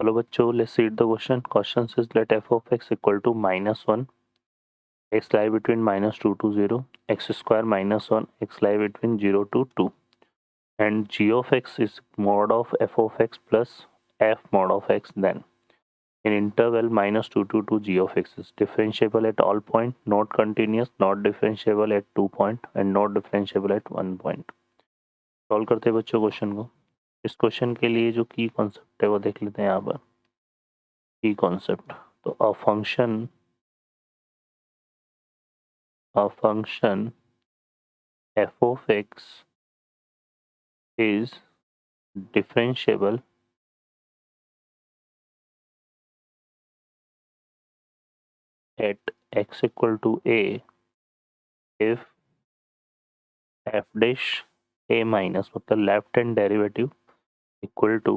Hello बच्चों, let's read the question. Question says let f of x equal to -1, x lie between -2 to 0, x square -1, x lie between 0 to 2, and g of x is mod of f of x plus f mod of x. Then in interval -2 to 2, g of x is differentiable at all point, not continuous, not differentiable at 2 point, and not differentiable at 1 point. Solve करते हैं बच्चों question को. इस question के लिए जो की concept है वो देख लेते हैं यहाँ पर. की कॉन्सेप्ट तो a function f of x is differentiable at x equal to a if f dash a minus मतलब left hand derivative equal to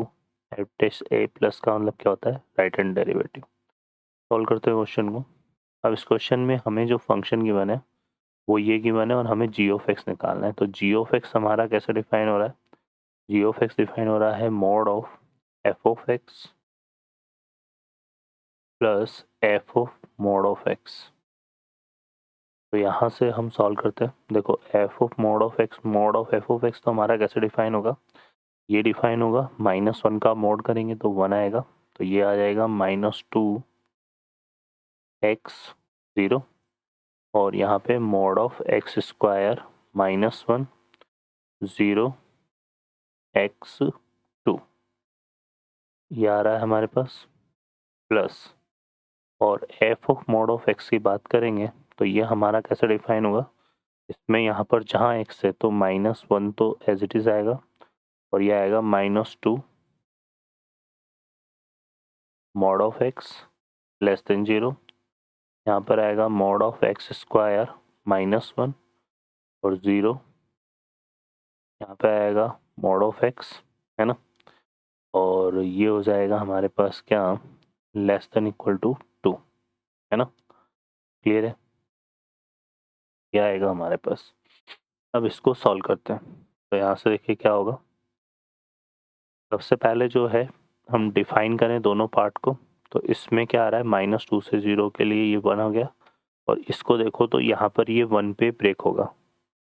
f dash a plus का मतलब क्या होता है, राइट हैंड डेरिवेटिव. सॉल्व करते हैं question को. अब इस क्वेश्चन में हमें जो फंक्शन गिवन है वो ये गिवन है और हमें g ऑफ x निकालना है. तो g ऑफ x हमारा कैसे डिफाइन हो रहा है? g ऑफ x डिफाइन हो रहा है mod of f of x plus f of mod of x. तो यहाँ से हम सॉल्व करते हैं. देखो f of mod of f of x तो हमारा कैसे डिफाइन होगा? ये डिफाइन होगा -1 का मॉड करेंगे तो 1 आएगा. तो ये आ जाएगा -2x0 और यहाँ पे mod of x square -1 0x2 ये आ रहा है हमारे पास प्लस. और f of mod of x की बात करेंगे तो ये हमारा कैसे डिफाइन होगा? इसमें यहाँ पर जहाँ x है तो -1 तो एज इट इज़ आएगा और ये आएगा -2 mod of x less than 0. यहाँ पर आएगा मॉड ऑफ x स्क्वायर -1 और 0. यहाँ पे आएगा मॉड ऑफ x, है ना. और ये हो जाएगा हमारे पास क्या, लेस देन इक्वल टू 2, है ना. क्लियर है? ये आएगा हमारे पास. अब इसको सॉल्व करते हैं. तो यहाँ से देखिए क्या होगा. सबसे पहले जो है हम डिफाइन करें दोनों पार्ट को. तो इसमें क्या आ रहा है, -2 से 0 के लिए ये 1 हो गया और इसको देखो तो यहाँ पर ये 1 पे ब्रेक होगा.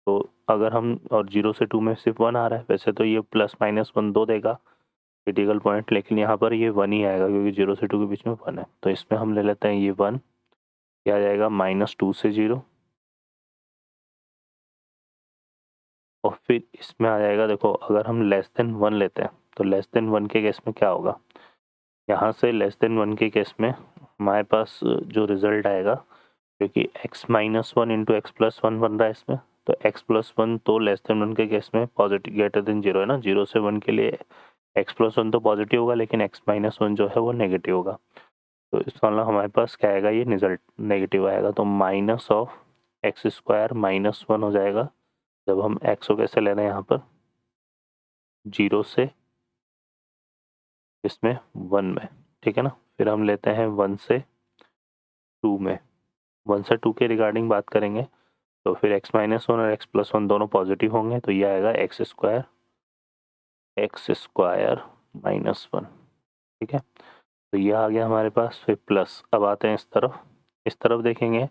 तो अगर हम और 0 से 2 में सिर्फ 1 आ रहा है, वैसे तो ये +-1 दो देगा क्रिटिकल पॉइंट, लेकिन यहाँ पर ये 1 ही आएगा क्योंकि 0 से 2 के बीच में 1 है. तो इसमें हम ले लेते हैं ये 1. क्या आ जाएगा -2 से 0 और फिर इसमें आ जाएगा. देखो अगर हम लेस देन 1 लेते हैं तो लेस देन 1 के केस में क्या होगा, यहाँ से लेस देन 1 के केस में हमारे पास जो रिजल्ट आएगा, क्योंकि x-1 इंटू x+1 बन रहा है इसमें, तो x+1 तो लेस देन 1 के केस में पॉजिटिव ग्रेटर देन 0 है ना. 0 से 1 के लिए x+1 तो पॉजिटिव होगा लेकिन x-1 जो है वो नेगेटिव होगा. तो इसका मतलब हमारे पास क्या आएगा, ये रिजल्ट नेगेटिव आएगा. तो माइनस ऑफ एक्स स्क्वायर -1 हो जाएगा. जब हम x को कैसे ले रहे हैं यहाँ पर 0 से इसमें 1 में, ठीक है ना. फिर हम लेते हैं 1 से 2 में. 1 से 2 के रिगार्डिंग बात करेंगे तो फिर x-1 और x+1 दोनों पॉजिटिव होंगे. तो ये आएगा x स्क्वायर -1, ठीक है. तो ये आ गया हमारे पास. फिर प्लस. अब आते हैं इस तरफ देखेंगे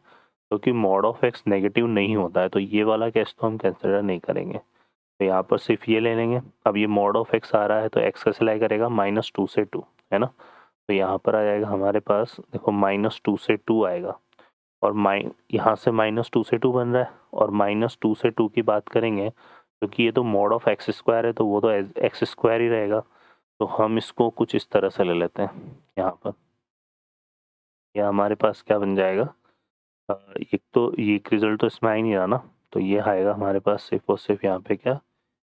तो कि मॉड ऑफ x नेगेटिव नहीं होता है तो ये वाला केस तो हम कंसिडर नहीं करेंगे. तो यहाँ पर सिर्फ ये ले लेंगे. अब ये मॉड ऑफ x आ रहा है तो x कैसे लाई करेगा, -2 से 2, है ना. तो यहाँ पर आ जाएगा हमारे पास, देखो -2 से 2 आएगा और यहाँ से -2 से 2 बन रहा है और -2 से 2 की बात करेंगे क्योंकि ये तो मॉड ऑफ x स्क्वायर है तो वो तो एक्स स्क्वायर ही रहेगा. तो हम इसको कुछ इस तरह से ले लेते हैं यहाँ पर. यह हमारे पास क्या बन जाएगा, एक तो ये रिजल्ट तो इसमें आ ही नहीं रहा ना. तो ये आएगा हमारे पास सिर्फ और सिर्फ यहाँ पे क्या,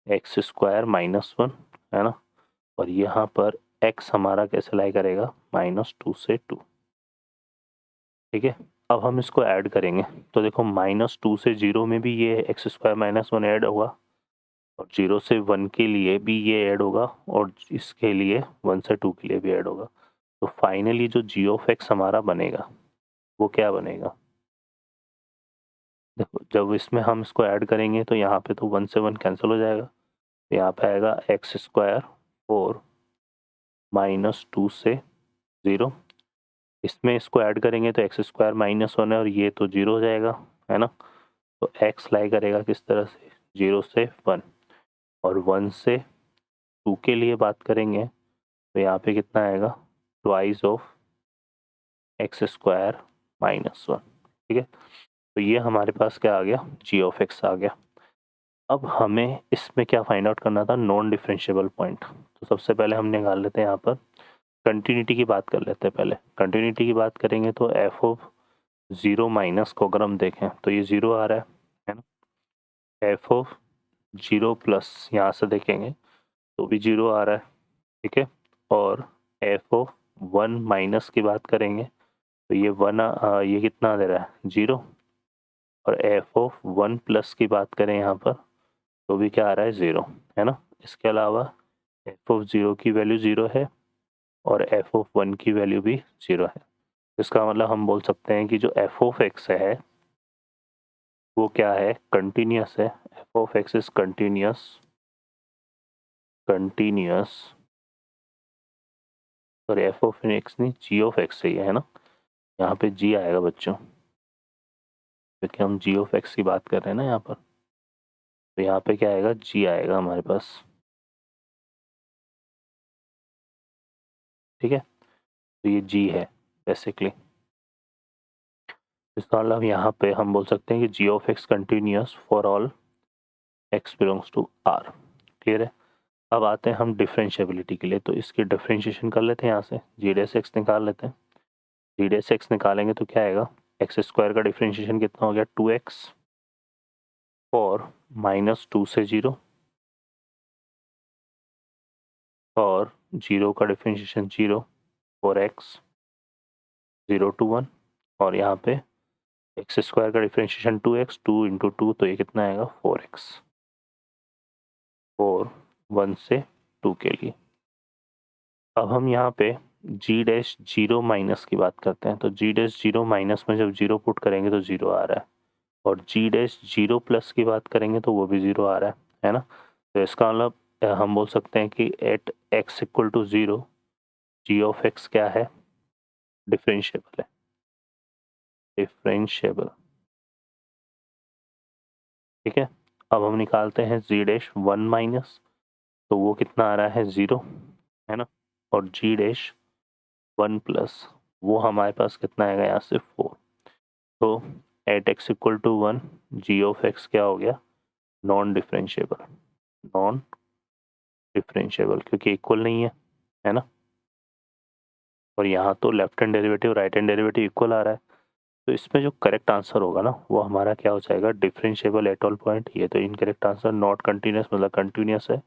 एक्स स्क्वायर -1, है ना. और यहाँ पर x हमारा कैसे लाई करेगा, -2 से 2, ठीक है. अब हम इसको ऐड करेंगे तो देखो -2 से 0 में भी ये एक्स स्क्वायर -1 ऐड होगा और 0 से 1 के लिए भी ये ऐड होगा और इसके लिए 1 से 2 के लिए भी ऐड होगा. तो फाइनली जो g ऑफ x हमारा बनेगा वो क्या बनेगा, देखो जब इसमें हम इसको ऐड करेंगे तो यहाँ पे तो 1 से 1 कैंसिल हो जाएगा. तो यहाँ पे आएगा x स्क्वायर और -2 से 0, इसमें इसको ऐड करेंगे तो एक्स स्क्वायर माइनस 1 है और ये तो 0 हो जाएगा, है ना। तो एक्स लाई करेगा किस तरह से, 0 से 1, और 1 से 2 के लिए बात करेंगे तो यहाँ पे कितना आएगा, twice of x square minus 1, ठीक है। तो ये हमारे पास क्या आ गया, जी ऑफ एक्स आ गया। अब हमें इसमें क्या फाइंड आउट करना था, नॉन डिफरेंशिएबल पॉइंट। तो सबसे पहले हम निकाल लेते हैं यहाँ पर कंटिन्यूटी की बात कर लेते हैं। पहले कंटिन्यूटी की बात करेंगे तो एफ ऑफ 0 माइनस को अगर हम देखें तो ये 0 आ रहा है ना। एफ ऑफ 0 प्लस यहाँ से देखेंगे तो भी 0 आ रहा है, ठीक है। और एफ ऑफ 1 माइनस की बात करेंगे तो ये 1 ये कितना दे रहा है, 0। और एफ ऑफ 1 प्लस की बात करें यहाँ पर तो भी क्या आ रहा है, 0, है ना। इसके अलावा एफ ऑफ 0 की वैल्यू 0 है और एफ ऑफ 1 की वैल्यू भी 0 है। इसका मतलब हम बोल सकते हैं कि जो एफ ऑफ एक्स है वो क्या है, कंटिन्यूस है। F of x is continuous, continuous, sorry F of x नहीं, जी ऑफ एक्स सही है ना। यहाँ पे जी आएगा बच्चों, क्योंकि हम जी ऑफ एक्स की बात कर रहे हैं ना यहाँ पर। तो यहाँ पे क्या आएगा, जी आएगा हमारे पास, ठीक है। तो ये जी है बेसिकली। इसका मतलब यहाँ पे हम बोल सकते हैं कि g of x continuous for all x belongs to R. Clear है। अब आते हैं हम डिफरेंशिएबिलिटी के लिए, तो इसकी डिफरेंशिएशन कर लेते हैं। यहाँ से जी डेस एक्स निकाल लेते हैं। जी डेस एक्स निकालेंगे तो क्या आएगा, एक्स स्क्वायर का डिफरेंशिएशन कितना हो गया, 2x, और -2 से 0, और 0 का डिफरेंशिएशन 0, 4x, 0 to 1, और यहाँ पे एक्स स्क्वायर का डिफरेंशिएशन 2x, 2 इंटू 2 तो ये कितना आएगा, 4x, 4 1 से 2 के लिए। अब हम यहाँ पे जी डैश 0 माइनस की बात करते हैं। तो जी डैश 0 माइनस में जब 0 पुट करेंगे तो 0 आ रहा है, और जी डैश 0 प्लस की बात करेंगे तो वो भी 0 आ रहा है ना। तो इसका मतलब हम बोल सकते हैं कि at x equal to 0 G of x क्या है, डिफरेंशिएबल है, डिफरेंशिएबल, ठीक है। अब हम निकालते हैं जी डैश 1 माइनस, तो वो कितना आ रहा है, 0, है ना। और जी डैश 1 प्लस वो हमारे पास कितना आएगा यहाँ से, 4। तो at x equal to 1 g of x क्या हो गया, नॉन डिफरेंशिएबल, नॉन डिफरेंशिएबल, क्योंकि इक्वल नहीं है ना। और यहाँ तो left hand derivative right hand derivative equal आ रहा है। तो इसमें जो करेक्ट आंसर होगा ना वो हमारा क्या हो जाएगा, डिफरेंशिएबल एट ऑल पॉइंट। ये तो इनकरेक्ट आंसर, नॉट कंटिन्यूस मतलब कंटिन्यूस है,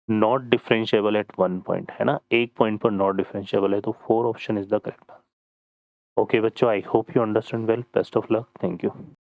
नॉट डिफरेंशिएबल एट 1 पॉइंट, है ना, एक पॉइंट पर नॉट डिफरेंशिएबल है। तो 4 option is the correct answer. Okay बच्चों, I hope you understand well, best of luck, thank you.